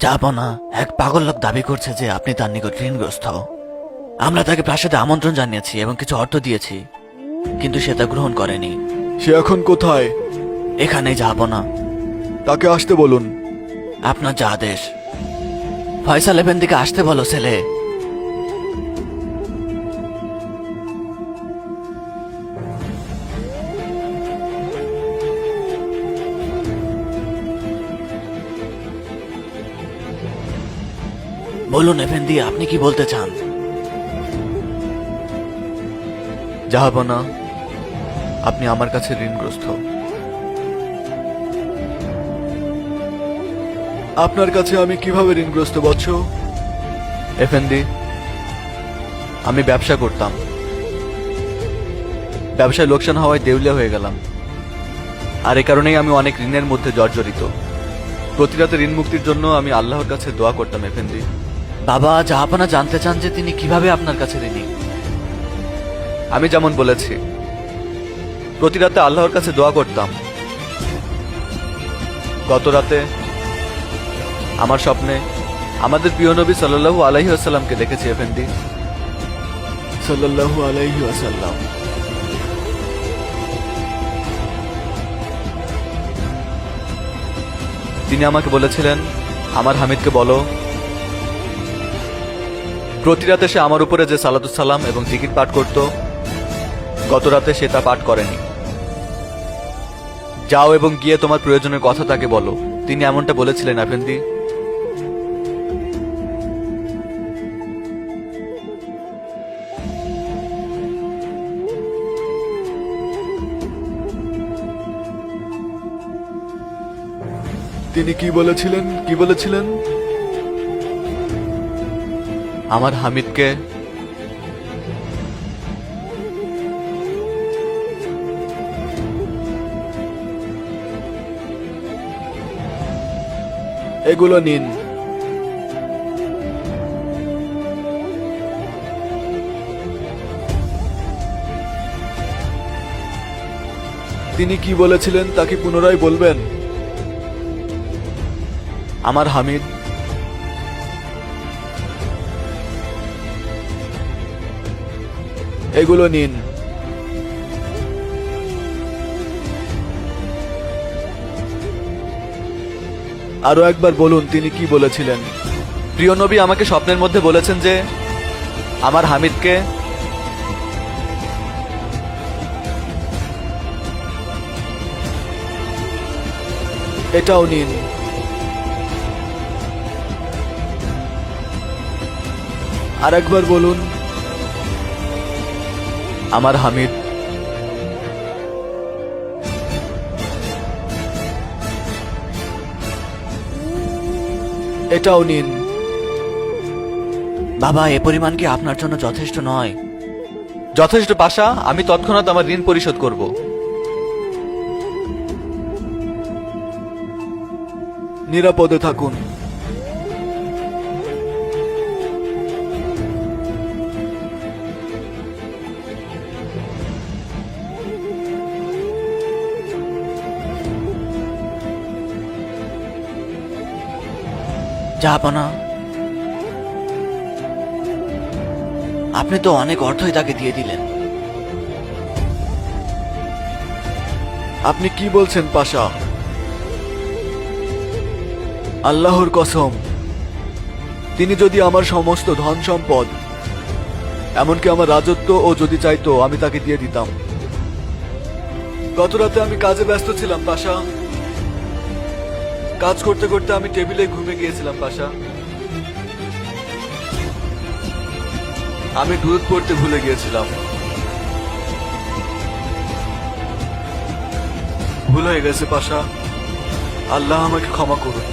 যাব না। এক পাগল লোক দাবি করছে যে আপনি তার নিকট ঋণগ্রস্ত। আমরা তাকে প্রাসাদে আমন্ত্রণ জানিয়েছি এবং কিছু অর্থ দিয়েছি, কিন্তু সে তা গ্রহণ করেনি। সে এখন কোথায়? এখানে যাব না। তাকে আসতে বলুন। আপনার যা আদেশ। ফয়সাল এফেন্দিকে আসতে বলো ছেলে। বলুন এফেন্দি, আপনি কি বলতে চান? যাব না, আপনি আমার কাছে ঋণগ্রস্ত। আপনার কাছে আমি কিভাবে ঋণগ্রস্ত বৎস? এফেন্দি, আমি ব্যবসা করতাম। ব্যবসায় লোকসান হওয়ায় দেউলিয়া হয়ে গেলাম, আর এ কারণেই আমি অনেক ঋণের মধ্যে জর্জরিত। প্রতি রাতে ঋণ মুক্তির জন্য আমি আল্লাহর কাছে দোয়া করতাম এফেন্দি। বাবা, জাহাপনা জানতে চান যে তিনি কিভাবে আপনার কাছে ঋণী। আমি যেমন বলেছি, প্রতি রাতে আল্লাহর কাছে দোয়া করতাম। গত রাতে আমার স্বপ্নে আমাদের প্রিয় নবী সাল্লাল্লাহু আলাইহি ওয়াসাল্লামকে দেখেছি এফেন্দি। সাল্লাল্লাহু আলাইহি ওয়াসাল্লাম। তিনি আমাকে বলেছিলেন, আমার হামিদকে বলো প্রতি রাতে সে আমার উপরে যে সালাতুস সালাম এবং জিকির পাঠ করত, গত রাতে সে তা পাঠ করেনি। যাও এবং গিয়ে তোমার প্রয়োজনের কথা তাকে বলো। তিনি এমনটা বলেছিলেন আফেন্দি। তিনি কি বলেছিলেন? কি বলেছিলেন? আমার হামিদকে এগুলো নিন। তিনি কি বলেছিলেন তা কি পুনরায় বলবেন? আমার হামিদ এগুলো নিন। আরো একবার বলুন তিনি কি বলেছিলেন। প্রিয় নবী আমাকে স্বপ্নের মধ্যে বলেছেন যে আমার হামিদকে এটাও নিন। আর একবার বলুন আমার হামিদ এটাও নিন। বাবা, এ পরিমাণ কি আপনার জন্য যথেষ্ট নয়? যথেষ্ট পাশা, আমি তৎক্ষণাৎ আমার ঋণ পরিশোধ করব। নিরাপদে থাকুন। জাহাপনা, আপনি তো অনেক অর্থই তাকে দিয়ে দিলেন। আপনি কি বলছেন পাশা? আল্লাহর কসম, তিনি যদি আমার সমস্ত ধন সম্পদ, এমনকি আমার রাজত্ব ও যদি চাইতো আমি তাকে দিয়ে দিতাম। গত রাতে আমি কাজে ব্যস্ত ছিলাম পাশা। কাজ করতে করতে আমি টেবিলে ঘুমিয়ে গিয়েছিলাম পাশা। আমি দুধ পড়তে ভুলে গিয়েছিলাম। ভুল হয়ে গেছে পাশা, আল্লাহ আমাকে ক্ষমা করুন।